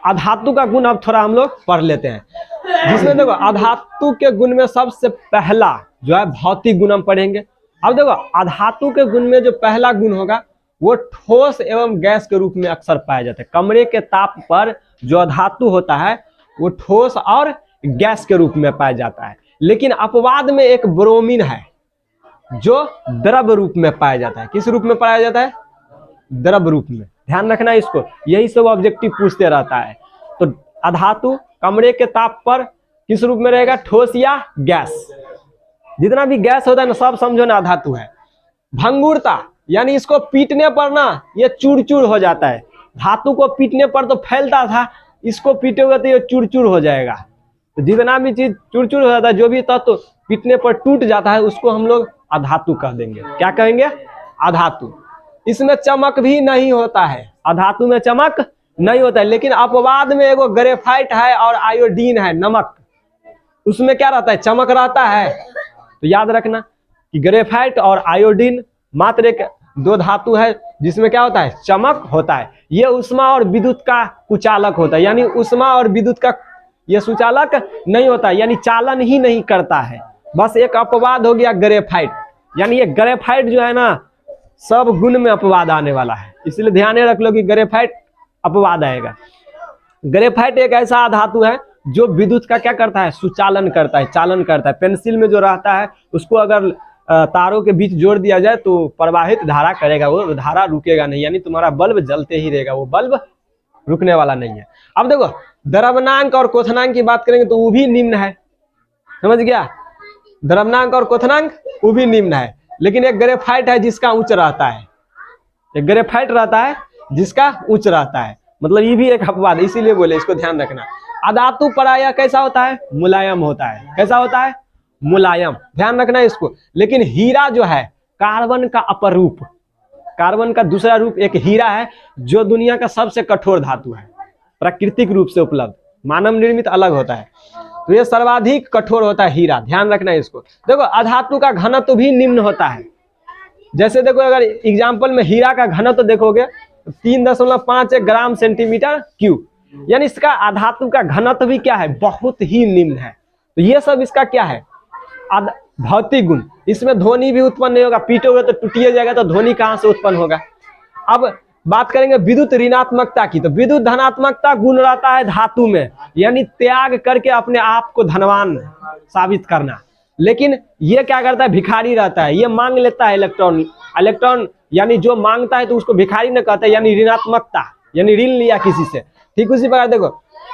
अधातु का गुण अब थोड़ा हम लोग पढ़ लेते हैं, जिसमें देखो अधातु के गुण में सबसे पहला जो है भौतिक गुण हम पढ़ेंगे। अब देखो अधातु के गुण में जो पहला गुण होगा वो ठोस एवं गैस के रूप में अक्सर पाया जाता है। कमरे के ताप पर जो अधातु होता है वो ठोस और गैस के रूप में पाया जाता है। लेकिन अपवाद में एक ब्रोमीन है जो द्रव रूप में पाया जाता है। किस रूप में पाया जाता है? द्रव रूप में। ध्यान रखना है इसको, यही सब ऑब्जेक्टिव पूछते रहता है। तो अधातु कमरे के ताप पर किस रूप में रहेगा? ठोस या गैस। जितना भी गैस होता है ना सब समझो ना अधातु है। भंगुरता यानी इसको पीटने पर ना ये चूर चूर हो जाता है। धातु को पीटने पर तो फैलता था, इसको पीटोगे तो ये चूर चूर हो जाएगा। तो जितना भी चीज चूर चूर हो जाता है, जो भी तत्व पीटने पर टूट जाता है उसको हम लोग अधातु कह देंगे। क्या कहेंगे? अधातु। इसमें चमक भी नहीं होता है, अधातु में चमक नहीं होता है। लेकिन अपवाद में एगो ग्रेफाइट है और आयोडीन है, नमक, उसमें क्या रहता है? चमक रहता है। तो याद रखना कि ग्रेफाइट और आयोडीन मात्र एक दो धातु है जिसमें क्या होता है? चमक होता है। ये उष्मा और विद्युत का कुचालक होता है, यानी उष्मा और विद्युत का ये सुचालक नहीं होता, यानी चालन ही नहीं करता है। बस एक अपवाद हो गया ग्रेफाइट, यानी ये ग्रेफाइट जो है ना सब गुण में अपवाद आने वाला है, इसलिए ध्यान रख लो कि ग्रेफाइट अपवाद आएगा। ग्रेफाइट एक ऐसा धातु है जो विद्युत का क्या करता है? सुचालन करता है, चालन करता है। पेंसिल में जो रहता है उसको अगर तारों के बीच जोड़ दिया जाए तो प्रवाहित धारा करेगा, वो धारा रुकेगा नहीं, यानी तुम्हारा बल्ब जलते ही रहेगा, वो बल्ब रुकने वाला नहीं है। अब देखो द्रव्यनांक और क्वथनांक की बात करेंगे तो वो भी निम्न है, समझ गया? द्रव्यनांक और क्वथनांक वो भी निम्न है। लेकिन एक ग्रेफाइट है जिसका उच्च रहता है, एक ग्रेफाइट रहता है जिसका उच्च रहता है, मतलब ये भी एक अपवाद, इसीलिए बोले इसको ध्यान रखना। अधातु प्रायः कैसा होता है? मुलायम होता है। कैसा होता है? मुलायम। ध्यान रखना इसको। लेकिन हीरा जो है कार्बन का अपर रूप, कार्बन का दूसरा रूप एक हीरा है जो दुनिया का सबसे कठोर धातु है, प्राकृतिक रूप से उपलब्ध, मानव निर्मित अलग होता है। तो ये सर्वाधिक कठोर होता है हीरा, ध्यान रखना इसको। देखो अधातु का घनत्व भी निम्न होता है। जैसे देखो अगर एग्जाम्पल में हीरा का घनत्व देखोगे 3.51 ग्राम सेंटीमीटर क्यूब, यानी इसका अधातु का घनत्व भी क्या है? बहुत ही निम्न है। तो ये सब इसका क्या है? भौतिक गुण। इसमें ध्वनि भी उत्पन्न नहीं होगा, पीटोगे तो टूटिए जाएगा, तो ध्वनि कहां से उत्पन्न होगा? अब बात करेंगे विद्युत ऋणात्मकता की, तो विद्युत धनात्मकता गुण रहता है धातु में, यानी त्याग करके अपने आप को धनवान साबित करना। लेकिन ये क्या करता है? भिखारी रहता है, ये मांग लेता है इलेक्ट्रॉन। इलेक्ट्रॉन यानी जो मांगता है तो उसको भिखारी न कहते हैं, यानी ऋणात्मकता, यानी ऋण लिया किसी से। ठीक उसी प्रकार देखो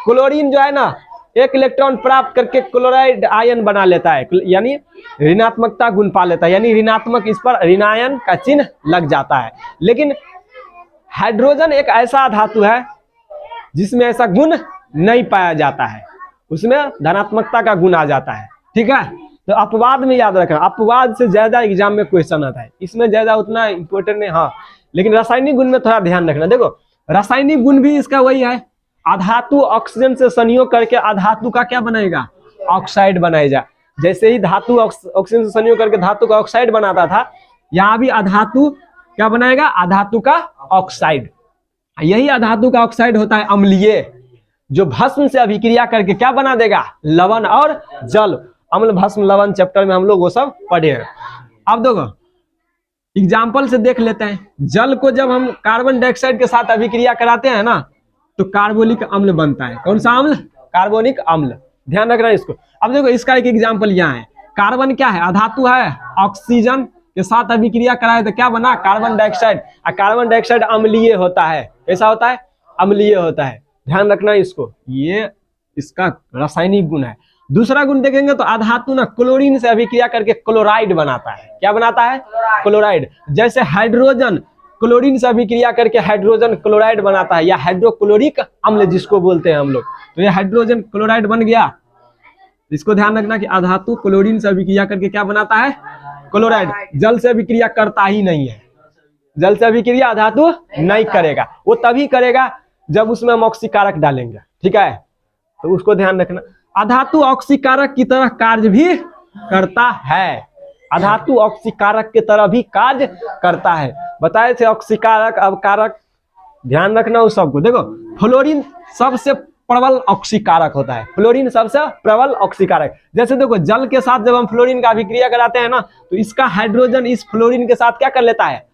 क्लोरीन जो है ना एक इलेक्ट्रॉन प्राप्त करके क्लोराइड आयन बना लेता है, यानी ऋणात्मकता गुण पा लेता है, यानी ऋणात्मक, इस पर ऋणायन का चिन्ह लग जाता है। लेकिन हाइड्रोजन एक ऐसा धातु है जिसमें ऐसा गुण नहीं पाया जाता है, उसमें धनात्मकता का गुण आ जाता है। ठीक है, तो अपवाद में याद रखना, अपवाद से ज्यादा एग्जाम में क्वेश्चन आता है, इसमें ज्यादा उतना इंपॉर्टेंट नहीं। हाँ, लेकिन रासायनिक गुण में थोड़ा ध्यान रखना। देखो रासायनिक गुण भी इसका वही है, अधातु ऑक्सीजन से संयोग करके अधातु का क्या बनाएगा? ऑक्साइड बनाएगा। जैसे ही धातु ऑक्सीजन से संयोग करके धातु का ऑक्साइड बनाता था, यहाँ भी अधातु क्या बनाएगा? अधातु का ऑक्साइड। यही अधातु का ऑक्साइड होता है अम्लीय, जो भस्म से अभिक्रिया करके क्या बना देगा? लवण और जल। अम्ल भस्म लवण चैप्टर में हम लोग वो सब पढ़े हैं। अब देखो एग्जाम्पल से देख लेते हैं। जल को जब हम कार्बन डाइऑक्साइड के साथ अभिक्रिया कराते हैं ना तो कार्बोनिक अम्ल बनता है। कौन सा अम्ल? कार्बोनिक अम्ल। ध्यान रखना इसको। अब देखो इसका एक एग्जाम्पल यहाँ है। कार्बन क्या है? अधातु है, ऑक्सीजन के साथ अभिक्रिया कराए तो क्या बना? Carbon dioxide. और कार्बन डाइऑक्साइड अम्लीय होता है। कैसा होता है? अम्लीय होता है। ध्यान रखना इसको, ये इसका रासायनिक गुण है। दूसरा गुण देखेंगे तो अधातु ना क्लोरीन से अभिक्रिया करके क्लोराइड बनाता है। क्या बनाता है? क्लोराइड। जैसे हाइड्रोजन क्लोरीन से अभिक्रिया करके हाइड्रोजन क्लोराइड बनाता है, या हाइड्रोक्लोरिक अम्ल जिसको बोलते हैं हम लोग, तो ये हाइड्रोजन क्लोराइड बन गया। इसको ध्यान रखना कि अधातु क्लोरीन से अभिक्रिया करके क्या बनाता है? क्लोराइड। जल से अभिक्रिया करता ही नहीं है, जल से अभिक्रिया अधातु नहीं करेगा। वो तभी करेगा जब उसमें हम ऑक्सीकारक डालेंगे। ठीक है, तो उसको ध्यान रखना। अधातु ऑक्सीकारक की तरह कार्य भी करता है, अधातु ऑक्सीकारक की तरह भी कार्य करता है। बताए थे ऑक्सीकारक अवकारक ध्यान रखना उस सबको। देखो फ्लोरीन सबसे प्रबल ऑक्सीकारक होता है, फ्लोरीन सबसे प्रबल ऑक्सीकारक। जैसे देखो जल के साथ जब हम फ्लोरीन का अभिक्रिया कराते हैं ना, तो इसका हाइड्रोजन इस फ्लोरीन के साथ क्या कर लेता है,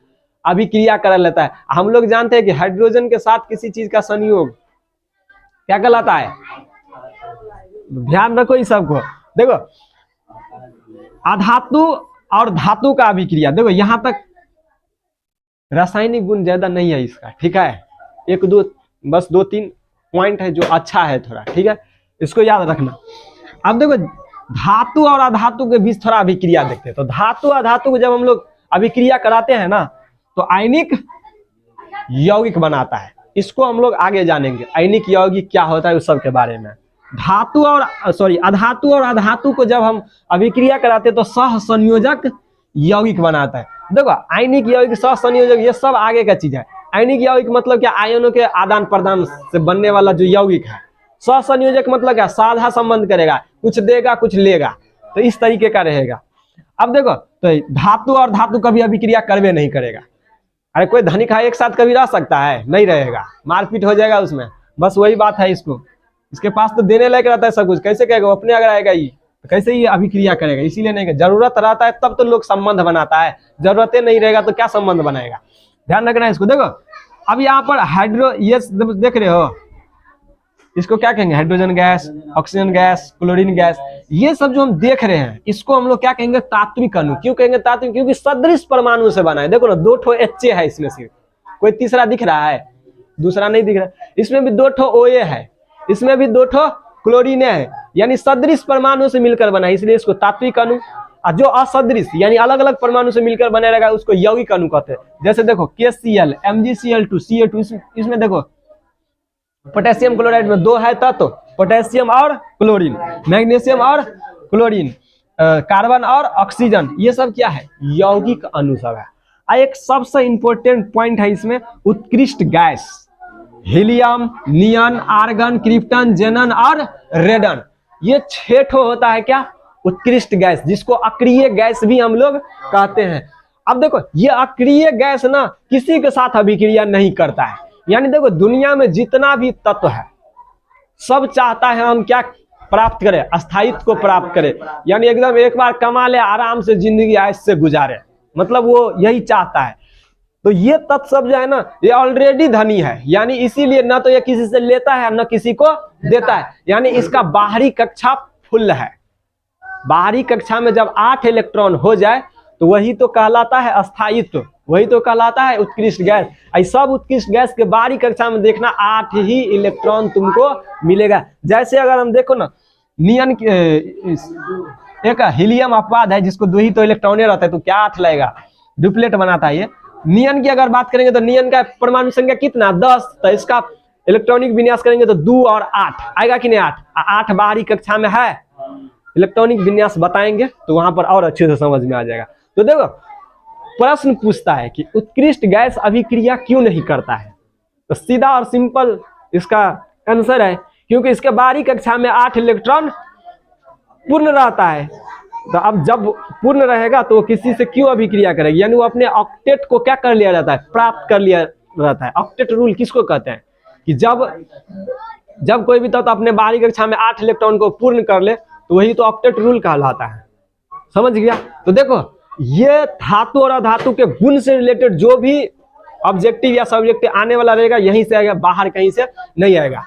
अभिक्रिया कर लेता है। हम लोग जानते हैं कि हाइड्रोजन के साथ किसी चीज का संयोग क्या कहलाता है, ध्यान रखो इस सबको। देखो अधातु और धातु का अभिक्रिया, देखो यहां तक रासायनिक गुण ज्यादा नहीं है इसका, ठीक है, एक दो बस 2-3 पॉइंट है जो अच्छा है थोड़ा, ठीक है, इसको याद रखना। अब देखो धातु और अधातु के बीच थोड़ा अभिक्रिया देखते हैं। तो धातु अधातु को जब हम लोग अभिक्रिया कराते हैं ना, तो आयनिक यौगिक बनाता है। इसको हम लोग आगे जानेंगे, आयनिक यौगिक क्या होता है उस सब के बारे में। धातु और अधातु और अधातु को जब हम अभिक्रिया कराते हैं तो सह संयोजक यौगिक बनाता है। देखो आयनिक यौगिक, सह संयोजक, ये सब आगे का चीज है। आयनिक यौगिक मतलब क्या, आयनों के आदान प्रदान से बनने वाला जो यौगिक है। सह संयोजक मतलब क्या, साझा संबंध करेगा, कुछ देगा कुछ लेगा, तो इस तरीके का रहेगा। अब देखो तो धातु और धातु कभी अभिक्रिया करवे नहीं करेगा। अरे कोई धनिक है एक साथ कभी रह सकता है, नहीं रहेगा, मारपीट हो जाएगा उसमें। बस वही बात है, इसके पास तो देने लायक रहता है सब कुछ, कैसे कहेगा अपने अगर आएगा ये तो कैसे ये अभिक्रिया करेगा। इसीलिए नहीं, जरूरत रहता है तब तो लोग संबंध बनाता है, जरूरतें नहीं रहेगा तो क्या संबंध बनाएगा, ध्यान रखना इसको। देखो अब यहाँ पर हाइड्रो, ये देख रहे हो, इसको क्या कहेंगे, hydrogen gas, oxygen gas, chlorine gas, ये सब जो हम देख रहे हैं इसको हम लोग क्या कहेंगे, तात्विक अणु। क्यों कहेंगे तात्विक, क्योंकि सदृश परमाणु से बना है। देखो ना 2 ठो HA है इसमें से, कोई तीसरा दिख रहा है, दूसरा नहीं दिख रहा है। इसमें भी 2 ठो OA है, इसमें भी 2 ठो क्लोरीन है, यानी सदृश परमाणु से मिलकर बना है, इसलिए इसको तात्विक अणु। और जो असदृश यानी अलग अलग परमाणु से मिलकर बने रहेगा उसको यौगिक अणु कहते हैं। जैसे देखो KCl, MgCl2, CO2, इसमें देखो पोटेशियम क्लोराइड में 2 है तत्व, पोटेशियम और क्लोरीन, मैग्नीशियम और क्लोरीन, कार्बन और ऑक्सीजन, ये सब क्या है, यौगिक अणु सब है। एक सबसे इंपॉर्टेंट पॉइंट है इसमें, उत्कृष्ट गैस, हीलियम, नियन, आर्गन, क्रिप्टन, जेनन और रेडन, ये 6 ठो होता है क्या, उत्कृष्ट गैस, जिसको अक्रिय गैस भी हम लोग कहते हैं। अब देखो ये अक्रिय गैस ना किसी के साथ अभिक्रिया नहीं करता है, यानी देखो दुनिया में जितना भी तत्व है सब चाहता है हम क्या प्राप्त करें, अस्थायित्व को प्राप्त करें, यानी एकदम एक बार कमा ले, आराम से जिंदगी ऐश से गुजारे, मतलब वो यही चाहता है। तो ये तत्व सब जो है ना, ये ऑलरेडी धनी है, यानी इसीलिए ना तो ये किसी से लेता है न किसी को देता है, यानी इसका बाहरी कक्षा फुल है। बाहरी कक्षा में जब 8 इलेक्ट्रॉन हो जाए तो वही तो कहलाता है अस्थायित्व, वही तो कहलाता है उत्कृष्ट गैस। ऐसा उत्कृष्ट गैस के बाहरी कक्षा में देखना 8 ही इलेक्ट्रॉन तुमको मिलेगा। जैसे अगर हम देखो ना, नियन एक हीलियम अपवाद है जिसको 2 ही तो इलेक्ट्रॉने रहता है, तो क्या 8 लगेगा, डुप्लेट बनाता है ये। नियन की अगर बात करेंगे तो नियन का परमाणु संख्या कितना, 10, तो इसका इलेक्ट्रॉनिक विन्यास करेंगे तो 2 और 8 आएगा कि नहीं, 8 बाहरी कक्षा में है। इलेक्ट्रॉनिक विन्यास बताएंगे तो वहां पर और अच्छे से समझ में आ जाएगा। तो देखो प्रश्न पूछता है कि उत्कृष्ट गैस अभिक्रिया क्यों नहीं करता है, तो सीधा और सिंपल इसका आंसर है क्योंकि इसके बाहरी कक्षा में 8 इलेक्ट्रॉन पूर्ण रहता है। तो अब जब पूर्ण रहेगा तो वो किसी से क्यों अभिक्रिया करेगी, यानी वो अपने ऑक्टेट को क्या कर लिया जाता है, प्राप्त कर लिया रहता है। ऑक्टेट रूल किसको कहते हैं कि जब कोई भी तत्व अपने बाहरी कक्षा में 8 इलेक्ट्रॉन को पूर्ण कर ले तो वही तो ऑक्टेट रूल कहलाता है, समझ गया। तो देखो ये धातु और अधातु के गुण से रिलेटेड जो भी ऑब्जेक्टिव या सब्जेक्टिव आने वाला रहेगा यहीं से आएगा, बाहर कहीं से नहीं आएगा।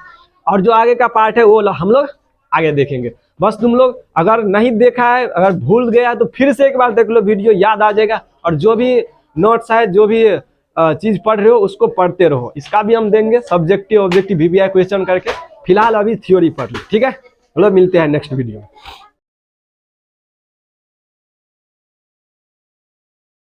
और जो आगे का पार्ट है वो हम लोग आगे देखेंगे। बस तुम लोग अगर नहीं देखा है, अगर भूल गया है तो फिर से एक बार देख लो, वीडियो याद आ जाएगा। और जो भी नोट्स है, जो भी चीज पढ़ रहे हो उसको पढ़ते रहो। इसका भी हम देंगे सब्जेक्टिव ऑब्जेक्टिव VBI क्वेश्चन करके। फिलहाल अभी थ्योरी पढ़ लो, ठीक है। चलो मिलते हैं नेक्स्ट वीडियो में।